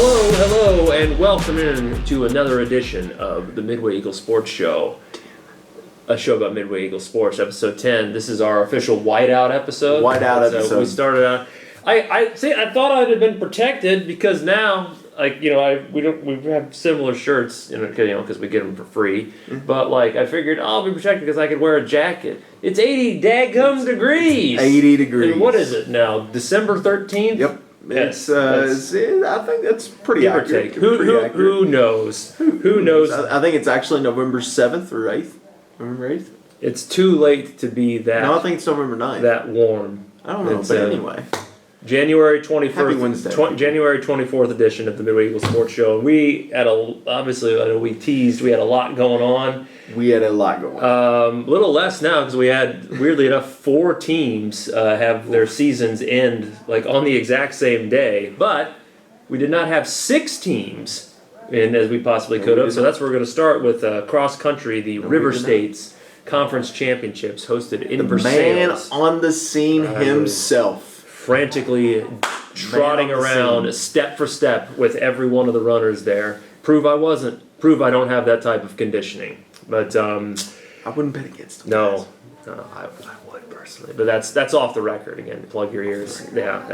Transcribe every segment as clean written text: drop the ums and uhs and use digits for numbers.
Hello, and welcome in to another edition of the Midway Eagles Sports Show. A show about Midway Eagles Sports, episode 10. This is our official whiteout episode. Episode. We started out. I thought I'd have been protected because now, we have similar shirts, because we get them for free. Mm-hmm. But I figured I'll be protected because I could wear a jacket. It's 80 dadgum degrees. 80 degrees. And what is it now? December 13th. Yep. I think that's pretty accurate. Who knows? Who knows? I think it's actually November 7th or 8th. November 8th? It's too late to be that. No, I think it's November 9th. That warm. I don't know, but anyway. January 21st. Happy Wednesday. January 24th edition of the Midway Eagles Sports Show. We had we teased, we had a lot going on. A little less now because we had, weirdly enough, 4 teams have their seasons end on the exact same day. But we did not have 6 teams as we possibly could have. So that's where we're going to start with cross country, the River States Conference Championships hosted in Versailles. The man on the scene himself. Frantically trotting around step for step with every one of the runners there. Prove I don't have that type of conditioning. But I wouldn't bet against him. No, I would personally. But that's off the record again. Plug your ears. Yeah.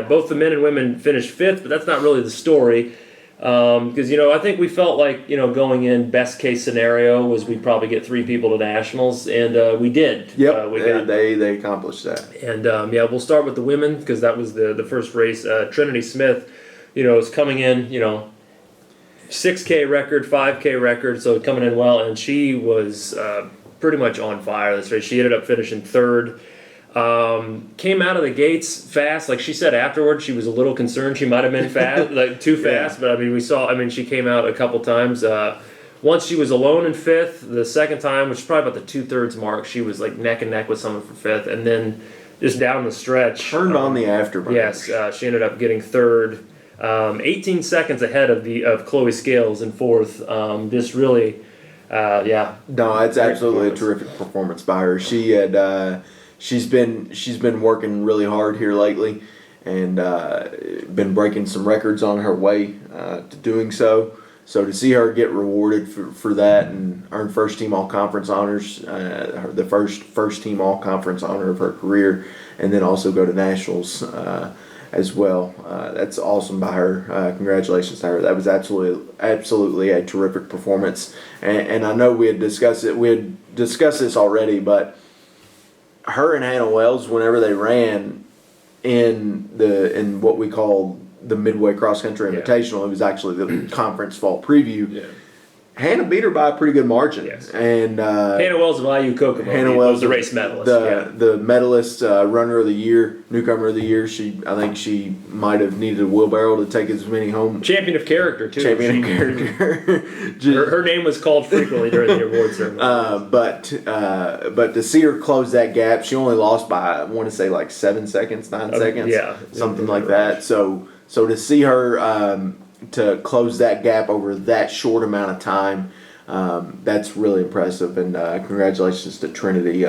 Both the men and women finished 5th, but that's not really the story. Because I think we felt like going in, best case scenario was we'd probably get 3 people to nationals, and we did. Yep, they accomplished that. And we'll start with the women because that was the first race. Trinity Smith, is coming in, 6K record, 5K record, so coming in well, and she was pretty much on fire this race. She ended up finishing 3rd. Came out of the gates fast. Like she said afterwards, she was a little concerned she might have been fast, too fast. But she came out a couple times. Once she was alone in 5th. The second time, which is probably about the 2/3 mark, she was neck and neck with someone for 5th. And then just down the stretch, turned on the afterburner. Yes, she ended up getting 3rd, 18 seconds ahead of Chloe Scales in 4th. Just really, No, it's absolutely a terrific performance by her. She had. She's been working really hard here lately, and been breaking some records on her way to doing so. So to see her get rewarded for that and earn first team all conference honors, the first team all conference honor of her career, and then also go to nationals as well. That's awesome by her. Congratulations to her. That was absolutely a terrific performance. And I know we had discussed it. We had discussed this already, but her and Hannah Wells, whenever they ran in what we call the Midway Cross Country Invitational, it was actually the conference fall preview. Yeah. Hannah beat her by a pretty good margin. Yes. And Hannah Wells of IU Kokomo. Hannah Wells, the race medalist. The medalist, runner of the year, newcomer of the year. I think she might have needed a wheelbarrow to take as many home. Champion of character too. Champion of character. her name was called frequently during the award ceremony. But to see her close that gap, she only lost by I want to say 7 seconds, 9 seconds, something like that. So to see her. To close that gap over that short amount of time, that's really impressive. And congratulations to Trinity,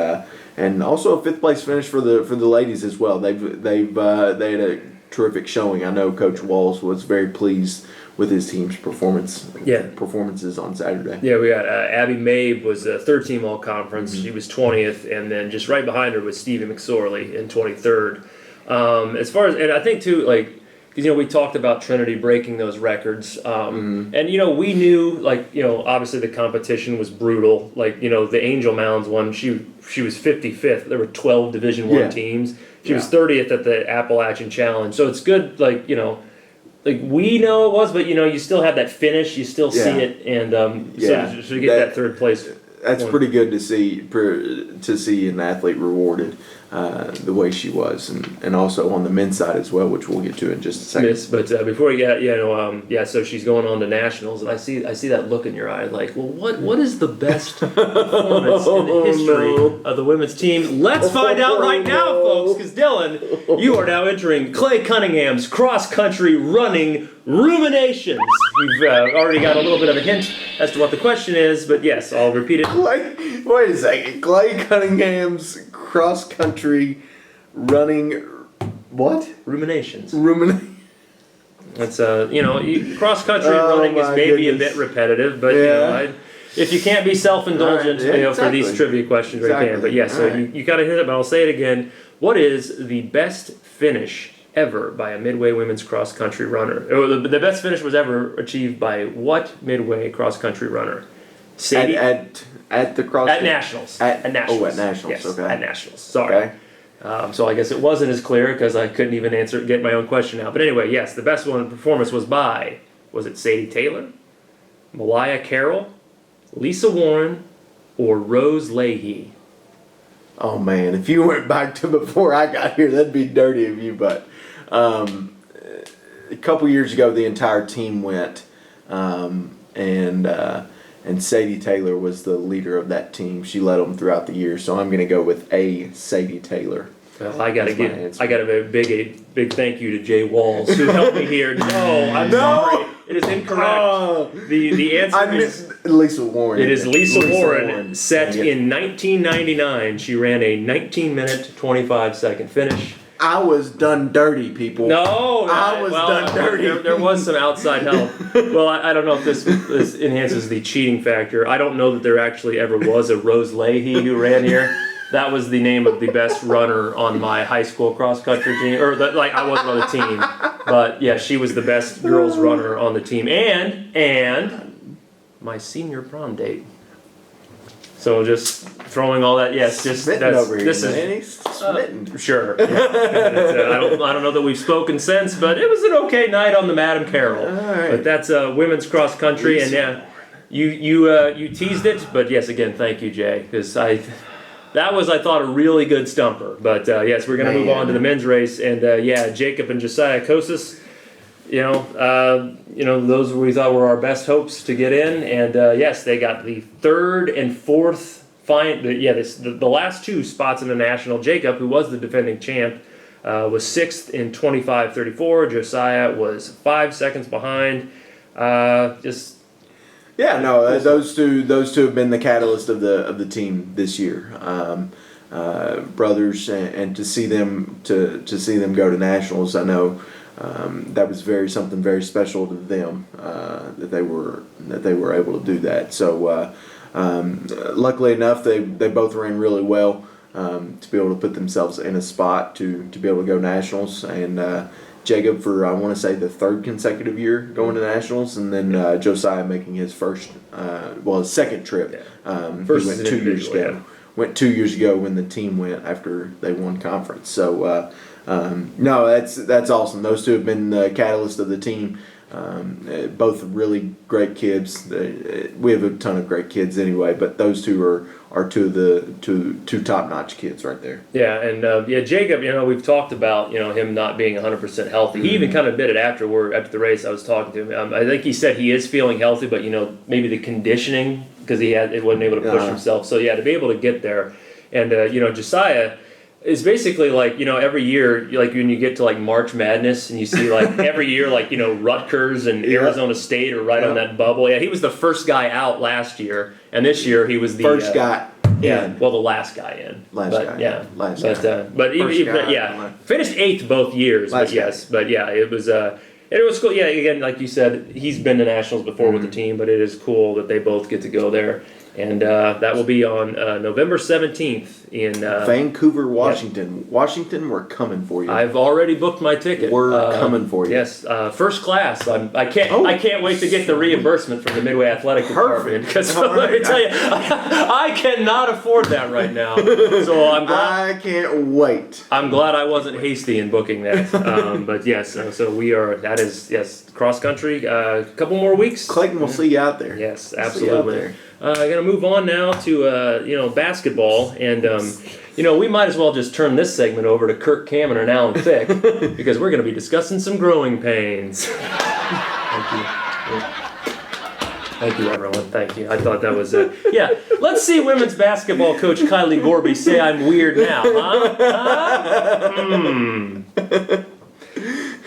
and also a 5th place finish for the ladies as well. They had a terrific showing. I know Coach Walls was very pleased with his team's performances on Saturday. Yeah, we got Abby Mabe was 3rd team all conference. Mm-hmm. She was 20th, and then just right behind her was Stevie McSorley in 23rd. As far as, and I think too, because we talked about Trinity breaking those records, and we knew obviously the competition was brutal. The Angel Mounds one, she was 55th. There were 12 Division I teams. She was 30th at the Appalachian Challenge. So it's good, we know it was, but you still have that finish. You still see it, and so to get that 3rd place. That's pretty good to see an athlete rewarded the way she was, and also on the men's side as well, which we'll get to in just a second. Yes, but before we get, so she's going on to nationals, and I see that look in your eye, what is the best performance in the history of the women's team? Let's find out right now, folks, because Dylan, you are now entering Clay Cunningham's cross-country running ruminations. You've already got a little bit of a hint as to what the question is, but yes, I'll repeat it. Wait a second. Clay Cunningham's cross-country running... What? Ruminations. It's cross country running is maybe a bit repetitive, but if you can't be self-indulgent, for these trivia questions, you can. But so you got to hit it. But I'll say it again. What is the best finish ever by a Midway women's cross country runner? The best finish was ever achieved by what Midway cross country runner? Sadie at the cross at nationals. At nationals. Oh, at nationals. Yes, okay. At nationals. Sorry. Okay. So I guess it wasn't as clear because I couldn't even get my own question out. But anyway, yes, the best one performance was by, was it Sadie Taylor, Mariah Carroll, Lisa Warren, or Rose Leahy? Oh man, if you went back to before I got here, that'd be dirty of you. But a couple years ago, the entire team went, and Sadie Taylor was the leader of that team. She led them throughout the year. So I'm going to go with Sadie Taylor. Well, I got to give a big thank you to Jay Walls who helped me here. No, I'm sorry. It is incorrect. The answer is Lisa Warren. It is Lisa Warren. Set in 1999. She ran a 19-minute, 25-second finish. I was done dirty, people. I was done dirty. There was some outside help. Well, I don't know if this enhances the cheating factor. I don't know that there actually ever was a Rose Leahy who ran here. That was the name of the best runner on my high school cross country team, I wasn't on the team, but yeah, she was the best girls runner on the team, and my senior prom date. So just throwing all that, yes, just smitten that's over here, this man. is smitten. Sure. Yeah. I don't know that we've spoken since, but it was an okay night on the Madam Carroll. Right. But that's women's cross country, and yeah, you teased it, but yes, again, thank you, Jay, because that was, I thought, a really good stumper. But yes, we're going to move on to the men's race, and Jacob and Josiah Kosis. Those we thought were our best hopes to get in, and yes, they got the third and fourth the last two spots in the national. Jacob, who was the defending champ, was sixth in 25:34. Josiah was 5 seconds behind. Those two have been the catalyst of the team this year. Brothers, and to see them go to nationals, I know. That was something very special to them that they were able to do that. So luckily enough, they both ran really well to be able to put themselves in a spot to be able to go nationals. And Jacob for I want to say the third consecutive year going to nationals, and then Josiah making his his second trip. First he went 2 years ago. Yeah. Went 2 years ago when the team went after they won conference. So. That's awesome. Those two have been the catalyst of the team. Both really great kids. We have a ton of great kids anyway, but those two are two of the two top-notch kids right there. Yeah, and Jacob, we've talked about him not being 100% healthy. He even kind of admitted after the race. I was talking to him. I think he said he is feeling healthy, but maybe the conditioning because he wasn't able to push himself. So yeah, to be able to get there, and Josiah. It's basically like, every year, like when you get to like March Madness and you see like every year, like, Rutgers and Arizona State are right on that bubble. Yeah, he was the first guy out last year, and this year he was the first guy in. The last guy in. Finished eighth both years. It was cool. Yeah, again, like you said, he's been to nationals before with the team, but it is cool that they both get to go there. And that will be on November 17th in Vancouver, Washington. Yep. Washington, we're coming for you. I've already booked my ticket. We're coming for you. Yes, first class. I can't wait to get the reimbursement from the Midway Athletic Department because let me tell you, I cannot afford that right now. So I'm glad. I can't wait. I'm glad I wasn't hasty in booking that. But yes, so we are. That is cross country. A couple more weeks. Clayton will see you out there. Yes, absolutely. I'm going to move on now to basketball, and we might as well just turn this segment over to Kirk Cameron and Alan Fick because we're going to be discussing some growing pains. Thank you, everyone. Thank you. I thought that was let's see women's basketball coach Kylie Gorby say I'm weird now, huh?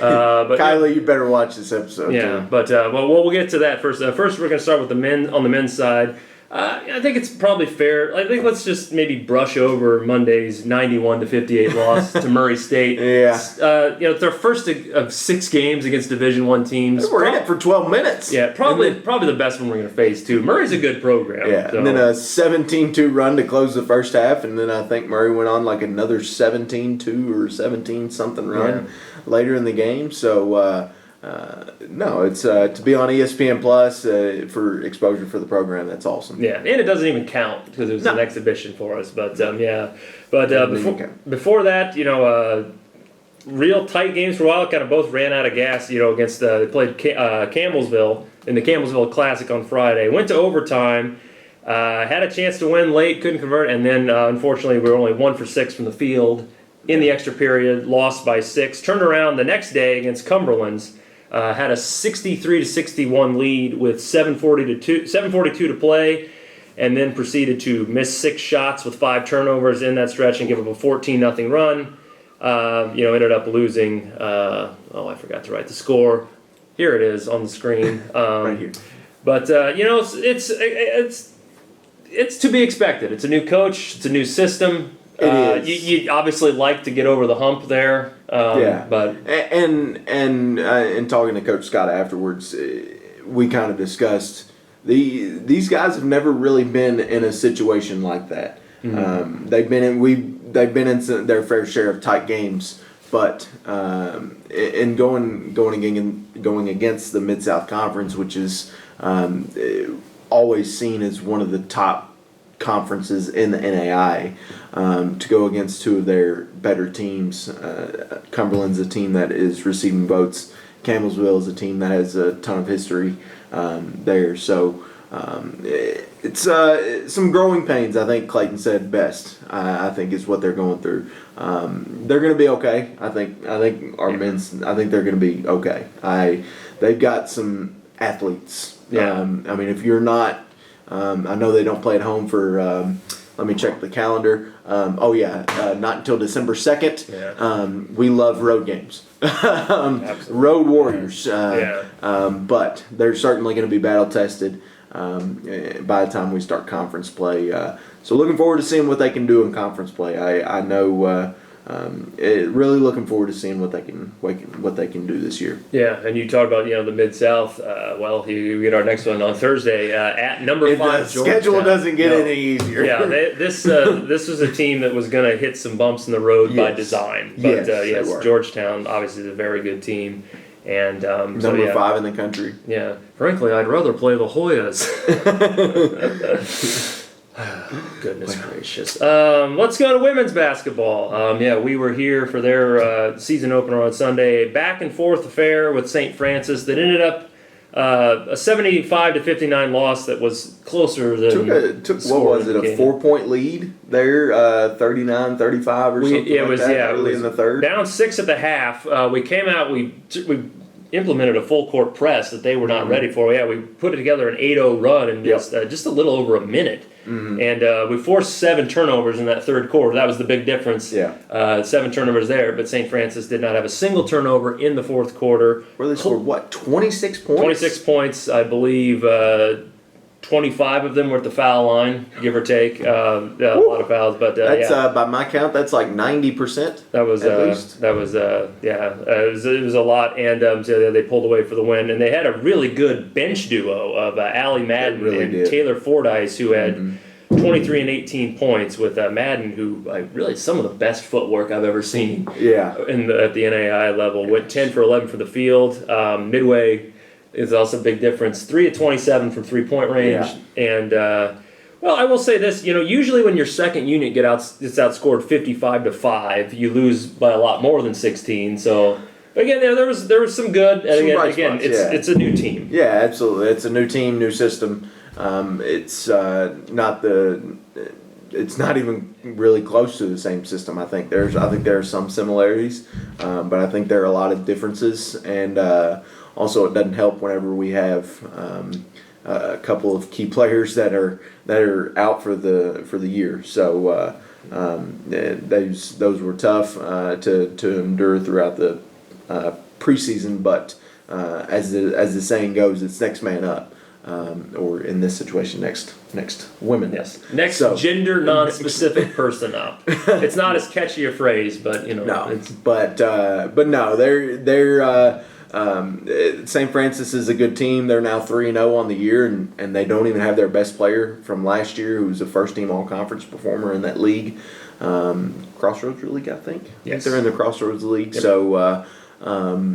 But Kylie, you better watch this episode. Yeah, too. But we'll get to that first. First, we're going to start with the men on the men's side. I think it's probably fair. I think let's just maybe brush over Monday's 91-58 loss to Murray State. Yeah. It's their first of 6 games against Division I teams. We're in it for 12 minutes. Yeah, probably the best one we're going to face too. Murray's a good program. Yeah, so. And then a 17-2 run to close the first half, and then I think Murray went on like another 17-2 or 17-something run later in the game. So. No, it's to be on ESPN Plus for exposure for the program. That's awesome. Yeah, and it doesn't even count because it was an exhibition for us. But before that, real tight games for a while. Kind of both ran out of gas. Against they played Campbellsville in the Campbellsville Classic on Friday. Went to overtime. Had a chance to win late, couldn't convert, and then unfortunately we were only 1 for 6 from the field in the extra period. Lost by 6. Turned around the next day against Cumberland's. Had a 63-61 lead with 7:42 to play, and then proceeded to miss 6 shots with 5 turnovers in that stretch and give up a 14-0 run. Ended up losing. I forgot to write the score. Here it is on the screen. Right here. But it's to be expected. It's a new coach. It's a new system. It is. You obviously like to get over the hump there. But and talking to Coach Scott afterwards, we kind of discussed these guys have never really been in a situation like that. Mm-hmm. They've been in their fair share of tight games, but in going against the Mid-South Conference, which is always seen as one of the top conferences in the NAI, to go against 2 of their better teams. Cumberland's a team that is receiving votes. Campbellsville is a team that has a ton of history there. So it's some growing pains. I think Clayton said best. I think is what they're going through. They're going to be okay. I think our men's. I think they're going to be okay. They've got some athletes. Yeah. If you're not. I know they don't play at home for, let me check the calendar. Not until December 2nd. Yeah. We love road games. Road warriors. But they're certainly going to be battle tested by the time we start conference play. So looking forward to seeing what they can do in conference play. I know really looking forward to seeing what they can do this year. Yeah, and you talked about the Mid-South. You get our next one on Thursday at number 5. The schedule doesn't get any easier. Yeah, this was a team that was going to hit some bumps in the road by design. But yes, Georgetown obviously is a very good team. And number 5 in the country. Yeah, frankly, I'd rather play the Hoyas. Goodness gracious. Let's go to women's basketball. We were here for their season opener on Sunday. Back and forth affair with St. Francis that ended up a 75-59 loss that was closer than took what was it, a 4-point lead there, 39-35 or something early in the third. Down 6 at the half. We came out, we implemented a full court press that they were not ready for. We put together an 8-0 run in just a little over a minute. Mm-hmm. And we forced 7 turnovers in that third quarter. That was the big difference. 7 turnovers there, but St. Francis did not have a single turnover in the fourth quarter. Where they scored 26 points? 26 points, I believe. 25 of them were at the foul line, give or take. A lot of fouls, but that's by my count, that's like 90%. That was at least. That was it was a lot, and so they pulled away for the win. And they had a really good bench duo of Allie Madden and Taylor Fordyce, who had 23 and 18 points, with Madden, who really some of the best footwork I've ever seen. At the NAI level, went 10 for 11 for the field. Midway is also a big difference. 3 of 27 from 3-point range. And, I will say this, usually when your second unit gets outscored 55-5, you lose by a lot more than 16. So, again, there was some good. And again, it's a new team. Yeah, absolutely. It's a new team, new system. It's not even really close to the same system. I think there are some similarities, but I think there are a lot of differences, and also it doesn't help whenever we have a couple of key players that are out for the year. So those were tough to endure throughout the preseason, but as the saying goes, it's next man up. or in this situation, next women. Yes. Next gender non-specific person up. It's not as catchy a phrase, but No, it's but no, they're St. Francis is a good team. They're now 3-0 on the year, and they don't even have their best player from last year, who was a first-team All-Conference performer in that league. Crossroads League, I think. Yes. I think they're in the Crossroads League. Yep. So, now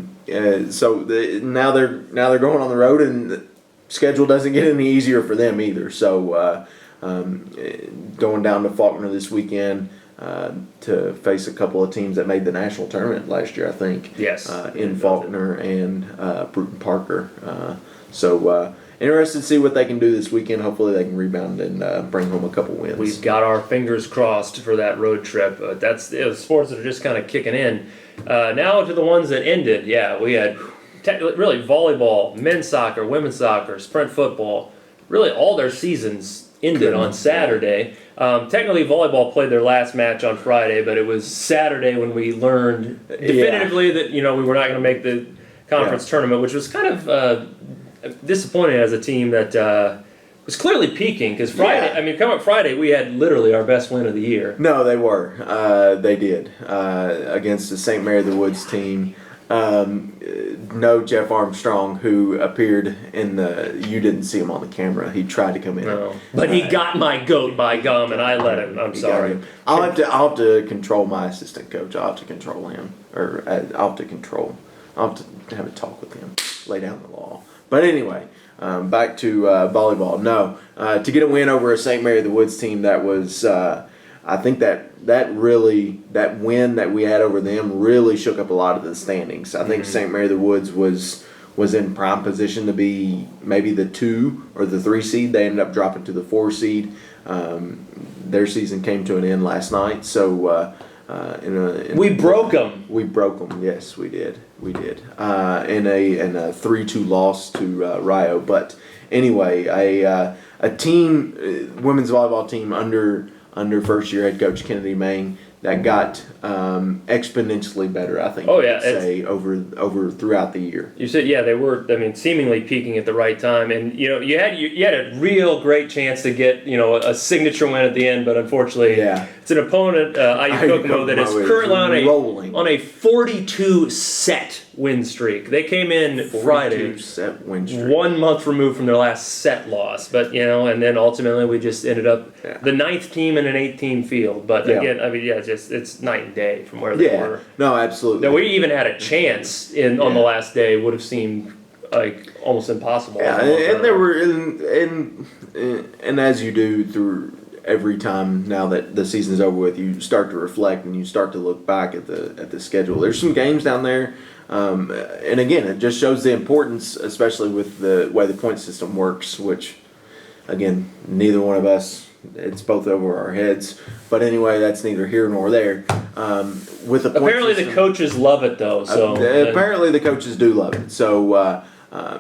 they're going on the road, and the schedule doesn't get any easier for them either. So, going down to Faulkner this weekend to face a couple of teams that made the national tournament last year, I think. Yes. In Faulkner and Bruton Parker. Interested to see what they can do this weekend. Hopefully they can rebound and bring home a couple wins. We've got our fingers crossed for that road trip. That's the sports that are just kind of kicking in. Now to the ones that ended. Yeah, we had really volleyball, men's soccer, women's soccer, sprint football. Really all their seasons ended on Saturday. Technically volleyball played their last match on Friday, but it was Saturday when we learned definitively that we were not going to make the conference tournament, which was kind of disappointing as a team that was clearly peaking, because Friday, come up Friday, we had literally our best win of the year. No, they were. They did. Against the St. Mary of the Woods team. No Jeff Armstrong, who appeared in you didn't see him on the camera. He tried to come in. No, but he got my goat by gum, and I let him. I'm sorry. I'll have to control my assistant coach. I'll have to control him. I'll have to have a talk with him. Lay down the law. But anyway, back to volleyball. No, to get a win over a St. Mary of the Woods team, that was, I think that win that we had over them really shook up a lot of the standings. I think St. Mary of the Woods was in prime position to be maybe the 2 or the 3 seed. They ended up dropping to the 4 seed. Their season came to an end last night, so we broke them. We broke them. Yes, we did. In a 3-2 loss to Rio. But anyway, a team, women's volleyball team under first year head coach Kennedy Mang, that got exponentially better, I think. Oh yeah, say over throughout the year. You said they were. Seemingly peaking at the right time, and you had a real great chance to get a signature win at the end, but unfortunately, it's an opponent, IU Kokomo, that is currently on a 42 set win streak. They came in Friday, set win streak, 1 month removed from their last set loss, but and then ultimately we just ended up the 9th team in an 8-team field. But again, it's night and day from where they were. No, absolutely. That we even had a chance on the last day would have seemed like almost impossible. Yeah, and there were and as you do through every time now that the season's over with, you start to reflect and you start to look back at the schedule. There's some games down there. And again, it just shows the importance, especially with the way the point system works, which, again, neither one of us, it's both over our heads. But anyway, that's neither here nor there. With the point apparently system, the coaches love it, though. So apparently the coaches do love it. So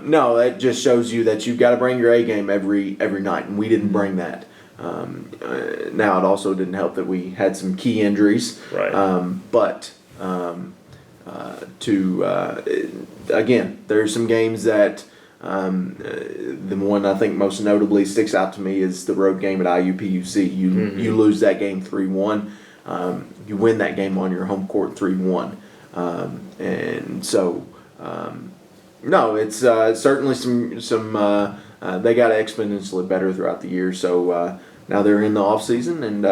no, that just shows you that you've got to bring your A game every night, and we didn't bring that. Now, it also didn't help that we had some key injuries. Right. Again, there's some games that the one I think most notably sticks out to me is the road game at IUPUC. You lose that game 3-1. You win that game on your home court 3-1. And so, no, it's certainly some they got exponentially better throughout the year. So now they're in the off season, and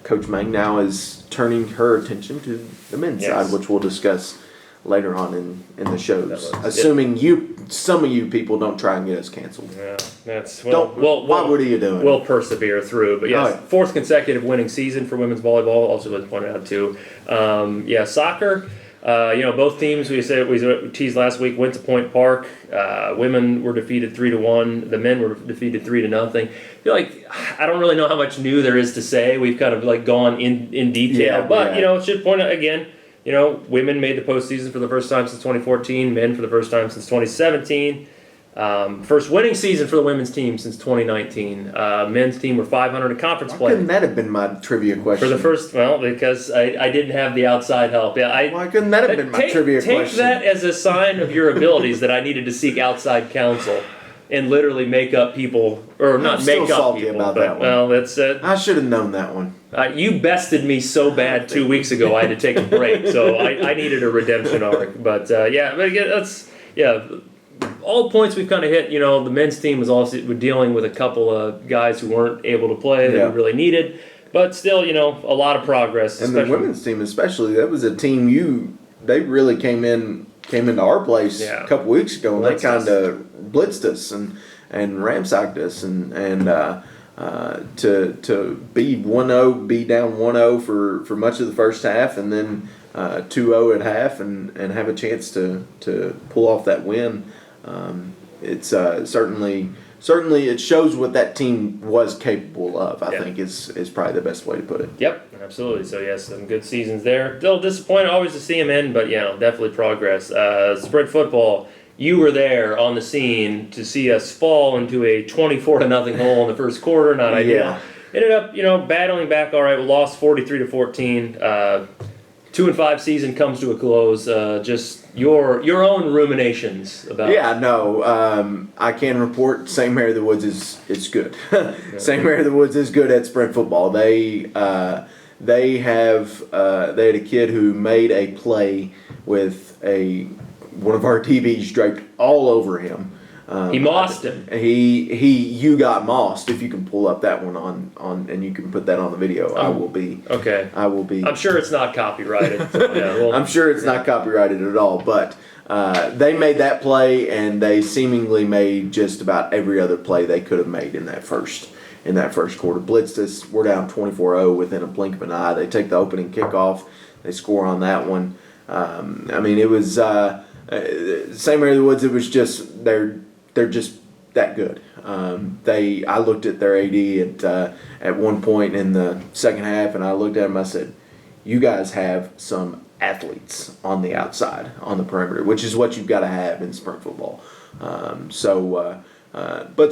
Coach Mang now is turning her attention to the men's side, which we'll discuss later on in the shows. Assuming some of you people don't try and get us canceled. Yeah, that's what are you doing? We'll persevere through. But yes, 4th consecutive winning season for women's volleyball. Also was pointed out too. Soccer. Both teams we teased last week went to Point Park. Women were defeated 3-1. The men were defeated 3-0. I feel like I don't really know how much new there is to say. We've kind of gone in detail, but should point out again. Women made the postseason for the first time since 2014. Men for the first time since 2017. First winning season for the women's team since 2019. Men's team were 500 in conference play. Why couldn't that have been my trivia question? For the first, because I didn't have the outside help. Why couldn't that have been my trivia question? Take that as a sign of your abilities that I needed to seek outside counsel. and literally make up people, or not I'm make still up salty people. about But, that one. well, that's I should have known that one. you bested me so bad 2 weeks ago. I had to take a break, so I needed a redemption arc. But yeah, but again, all points we've kind of hit. The men's team was also dealing with a couple of guys who weren't able to play that we really needed. But still, a lot of progress. And the women's team especially, that was a team they really came into our place a couple weeks ago, and they kind of blitzed us and ramsacked us, and to be 1-0, be down 1-0 for much of the first half, and then 2-0 at half, and have a chance to pull off that win. It's certainly it shows what that team was capable of. I think is probably the best way to put it. Yep, absolutely. So yes, some good seasons there. Still disappointed always to see them in, but definitely progress. Sprint football. You were there on the scene to see us fall into a 24-0 hole in the first quarter. Not ideal. Yeah. Ended up, battling back. All right, we lost 43-14. 2-5 season comes to a close. Just your own ruminations about. Yeah, no. I can report St. Mary of the Woods is good. St. Mary of the Woods is good at sprint football. They had a kid who made a play with one of our TVs draped all over him. He mossed him. You got mossed. If you can pull up that one on and you can put that on the video, I will be. Okay. I will be. I'm sure it's not copyrighted. So, I'm sure it's not copyrighted at all, but they made that play, and they seemingly made just about every other play they could have made in that first quarter. Blitzed us. We're down 24-0 within a blink of an eye. They take the opening kickoff. They score on that one. It was St. Mary of the Woods. It was just they're just that good. I looked at their AD at one point in the second half, and I looked at him. I said, "You guys have some athletes on the outside, on the perimeter, which is what you've got to have in sprint football." But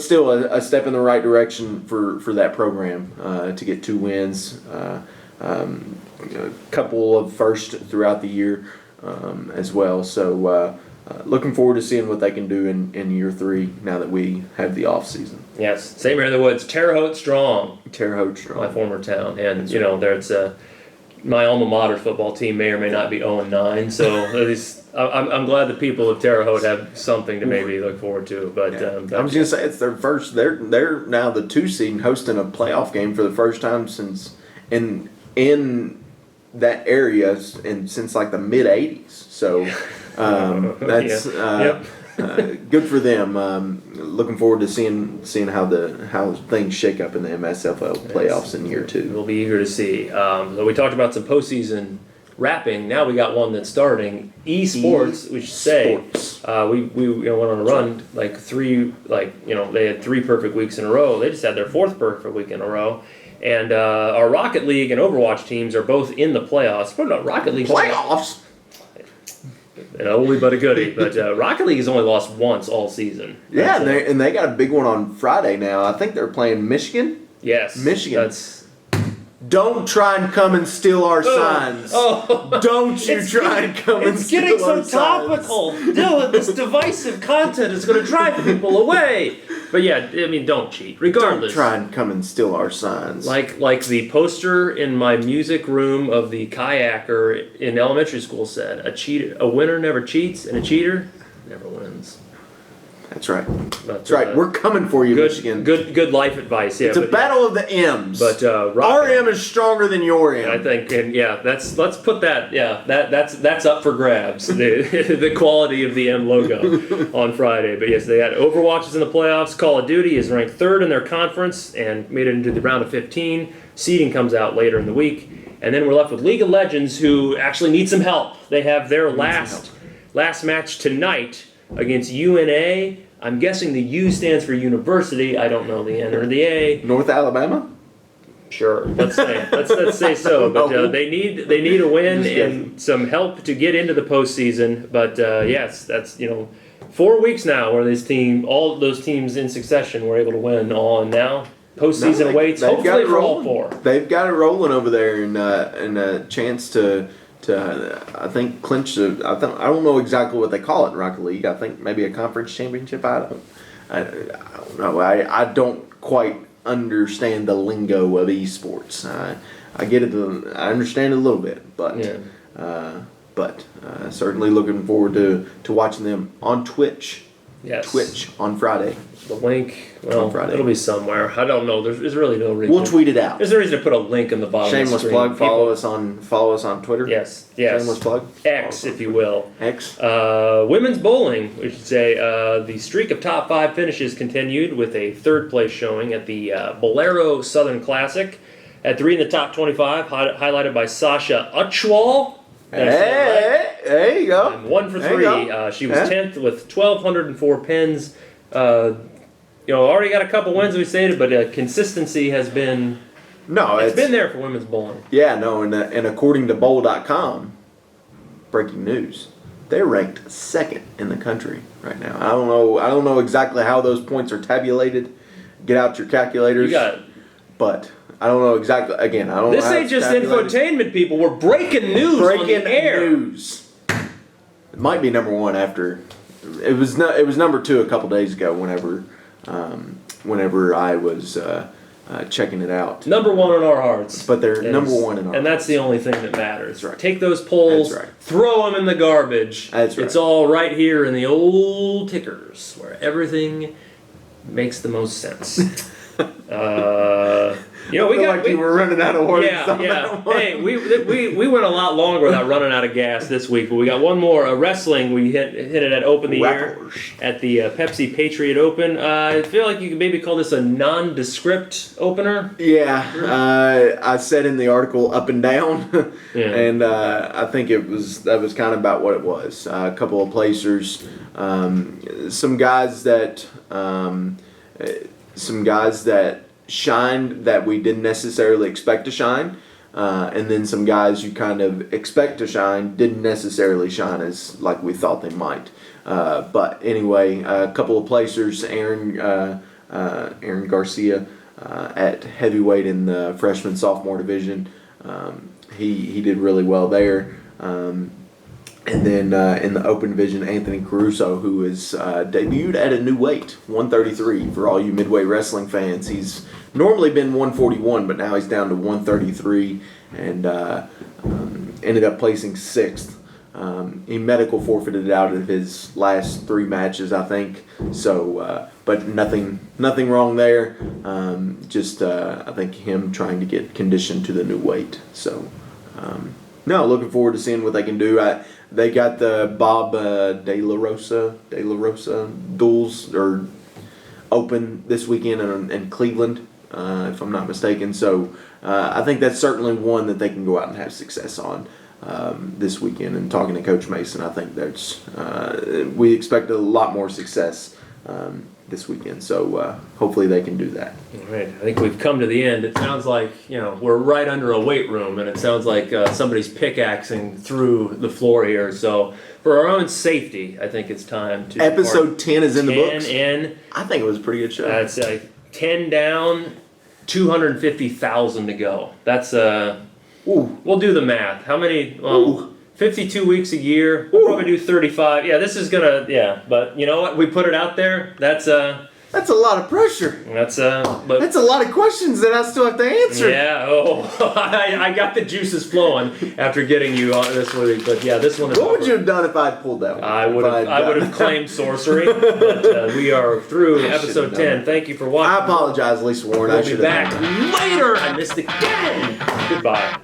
still, a step in the right direction for that program to get 2 wins, a couple of firsts throughout the year as well. So. Looking forward to seeing what they can do in year 3 now that we have the off season. Yes, St. Mary of the Woods, Terre Haute strong. Terre Haute strong. My former town, and there's my alma mater football team may or may not be 0-9. So at least I'm glad the people of Terre Haute have something to maybe look forward to. But I was gonna say it's their first. They're now the 2 seed hosting a playoff game for the first time since in that area and since like the mid '80s. So. That's good for them. Looking forward to seeing how things shake up in the MSFL playoffs in year 2. We'll be eager to see. So we talked about some postseason wrapping. Now we got one that's starting. eSports, we should say. We went on a run they had 3 perfect weeks in a row. They just had their 4th perfect week in a row. And our Rocket League and Overwatch teams are both in the playoffs. But not Rocket League playoffs. An oldie but a goodie. But Rocket League has only lost once all season. Yeah, and they got a big one on Friday now. I think they're playing Michigan. Yes. Michigan. Don't try and come and steal our signs. Don't you try and come and steal our signs. It's getting so topical. Dylan, this divisive content is going to drive people away. But yeah, don't cheat. Regardless. Don't try and come and steal our signs. Like the poster in my music room of the kayaker in elementary school said, a winner never cheats, and a cheater never wins. That's right. That's right. We're coming for you, Michigan. Good life advice. Yeah, it's a battle of the M's. But our M is stronger than your M. I think, and let's put that. Yeah, that's up for grabs. The quality of the M logo on Friday. But yes, they had Overwatch in the playoffs. Call of Duty is ranked 3rd in their conference and made it into the round of 15. Seeding comes out later in the week, and then we're left with League of Legends, who actually need some help. They have their last match tonight against UNA. I'm guessing the U stands for University. I don't know the N or the A. North Alabama? Sure. Let's say so. But they need a win and some help to get into the postseason. But yes, that's 4 weeks now where all those teams in succession were able to win all, and now postseason awaits. Hopefully for all 4. They've got it rolling over there, and a chance to I think clinch. I don't know exactly what they call it in Rocket League. I think maybe a conference championship. I I don't know. I don't quite understand the lingo of esports. I get it. I understand it a little bit, but certainly looking forward to watching them on Twitch. Yes. Twitch on Friday. The link, well, on Friday. It'll be somewhere. I don't know. There's really no reason. We'll tweet it out. There's no reason to put a link in the bottom Shameless of the screen. plug. Follow us on Twitter. Yes. Shameless plug. X, if you will. X. Women's bowling, we should say, the streak of top 5 finishes continued with a 3rd place showing at the Bolero Southern Classic. At 3 in the top 25, highlighted by Sasha Uchwal. Hey, there you go. And 1 for 3. She was 10th with 1,204 pins. Already got a couple wins, we stated, but consistency has been... it's been there for women's bowling. Yeah, no, and according to bowl.com, breaking news, they're ranked 2nd in the country right now. I don't know exactly how those points are tabulated. Get out your calculators. You got it. But I don't know exactly. Again, I don't know. This ain't just infotainment, people. We're breaking news on the air. News. It might be number 1 after. It was number 2 a couple days ago. Whenever I was checking it out. Number 1 in our hearts. But they're number 1 in our hearts. And that's the only thing that matters. That's right. Take those polls, That's right. throw them in the garbage. That's right. It's all right here in the old tickers where everything makes the most sense. You were running out of words. Yeah. Hey, we went a lot longer without running out of gas this week, but we got one more. Wrestling, we hit it at Open the Year at the Pepsi Patriot Open. I feel like you could maybe call this a nondescript opener. Yeah, I said in the article up and down, and I think that was kind of about what it was. A couple of placers, some guys that shined that we didn't necessarily expect to shine, and then some guys you kind of expect to shine didn't necessarily shine as like we thought they might. But anyway, a couple of placers, Aaron Garcia at heavyweight in the freshman-sophomore division. He did really well there. And then in the open division, Anthony Caruso, who is debuted at a new weight, 133. For all you Midway wrestling fans, he's normally been 141, but now he's down to 133, and ended up placing 6th. He medical forfeited out of his last 3 matches, I think. So, but nothing wrong there. I think him trying to get conditioned to the new weight. So, no, looking forward to seeing what they can do. They got the Bob De La Rosa duels or open this weekend in Cleveland, if I'm not mistaken. So I think that's certainly one that they can go out and have success on this weekend. And talking to Coach Mason, I think we expect a lot more success this weekend. So hopefully they can do that. All right. I think we've come to the end. It sounds like, we're right under a weight room, and it sounds like somebody's pickaxing through the floor here. So for our own safety, I think it's time to... Episode 10 is in the books. 10 in. I think it was a pretty good show. That's 10 down, 250,000 to go. That's... We'll do the math. How many... 52 weeks a year. We'll probably do 35. Yeah, this is gonna. Yeah, but you know what? We put it out there. That's a lot of pressure. That's a lot of questions that I still have to answer. Yeah. I got the juices flowing after getting you on this week. But yeah, this one is. What would you have done if I'd pulled that one? I would have claimed sorcery. But we are through episode 10. Thank you for watching. I apologize, Lisa Warren. We'll be back later. I missed again. Goodbye.